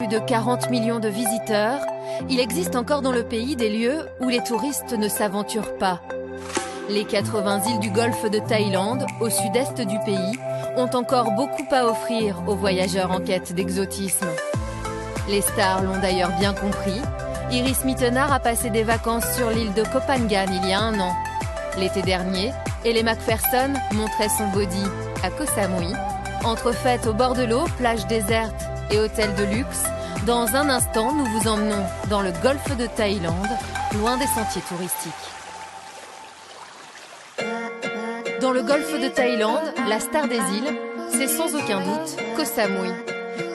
Plus de 40 millions de visiteurs, il existe encore dans le pays des lieux où les touristes ne s'aventurent pas. Les 80 îles du golfe de Thaïlande, au sud-est du pays, ont encore beaucoup à offrir aux voyageurs en quête d'exotisme. Les stars l'ont d'ailleurs bien compris. Iris Mittenard a passé des vacances sur l'île de Koh Phangan il y a un an. L'été dernier, Ellie Macpherson montrait son body à Koh Samui. Entre fêtes au bord de l'eau, plages désertes et hôtels de luxe, dans un instant, nous vous emmenons dans le golfe de Thaïlande, loin des sentiers touristiques. Dans le golfe de Thaïlande, la star des îles, c'est sans aucun doute Koh Samui.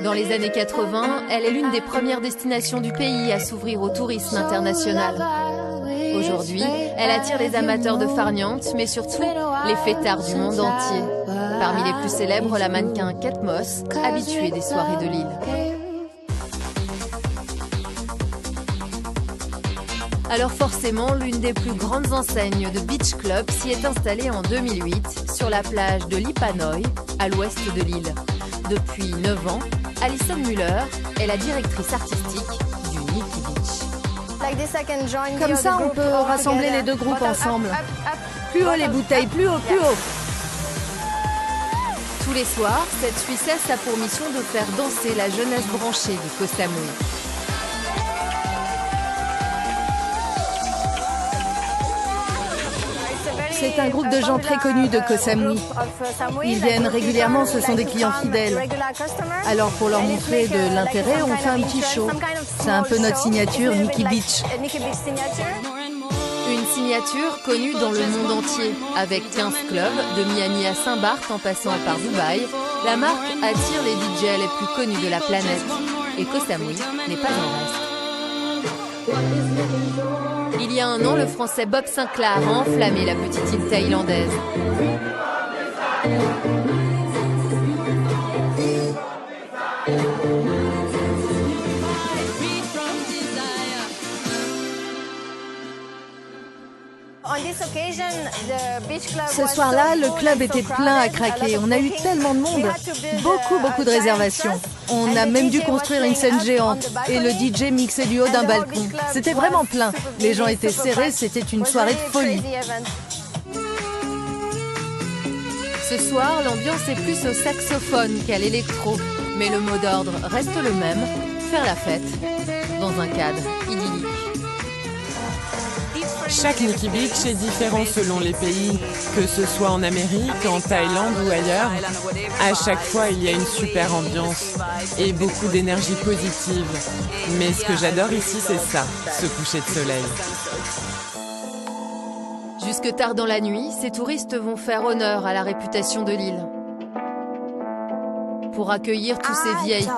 Dans les années 80, elle est l'une des premières destinations du pays à s'ouvrir au tourisme international. Aujourd'hui, elle attire les amateurs de farniente, mais surtout les fêtards du monde entier. Parmi les plus célèbres, la mannequin Kate Moss, habituée des soirées de l'île. Alors forcément, l'une des plus grandes enseignes de Beach Club s'y est installée en 2008 sur la plage de Lipanoi, à l'ouest de l'île. Depuis 9 ans, Alison Muller est la directrice artistique du Nikki Beach. Comme ça, on peut rassembler les deux groupes ensemble. Plus haut les bouteilles, plus haut, plus haut. Tous les soirs, cette Suissesse a pour mission de faire danser la jeunesse branchée de Koh Samui. C'est un groupe de gens très connus de Koh Samui. Ils viennent régulièrement, ce sont des clients fidèles. Alors pour leur montrer de l'intérêt, on fait un petit show. C'est un peu notre signature Nikki Beach. Une signature connue dans le monde entier. Avec 15 clubs, de Miami à Saint-Barth en passant par Dubaï, la marque attire les DJ les plus connus de la planète. Et Koh Samui n'est pas en reste. Il y a un an, le Français Bob Sinclair a enflammé la petite île thaïlandaise. Ce soir-là, le club était plein à craquer. On a eu tellement de monde. Beaucoup de réservations. On a même dû construire une scène géante. Et le DJ mixait du haut d'un balcon. C'était vraiment plein. Les gens étaient serrés, c'était une soirée de folie. Ce soir, l'ambiance est plus au saxophone qu'à l'électro. Mais le mot d'ordre reste le même, faire la fête, dans un cadre idyllique. Chaque Nikki Beach est différent selon les pays, que ce soit en Amérique, en Thaïlande ou ailleurs. À chaque fois, il y a une super ambiance et beaucoup d'énergie positive. Mais ce que j'adore ici, c'est ça, ce coucher de soleil. Jusque tard dans la nuit, ces touristes vont faire honneur à la réputation de l'île. Pour accueillir tous ces VIP,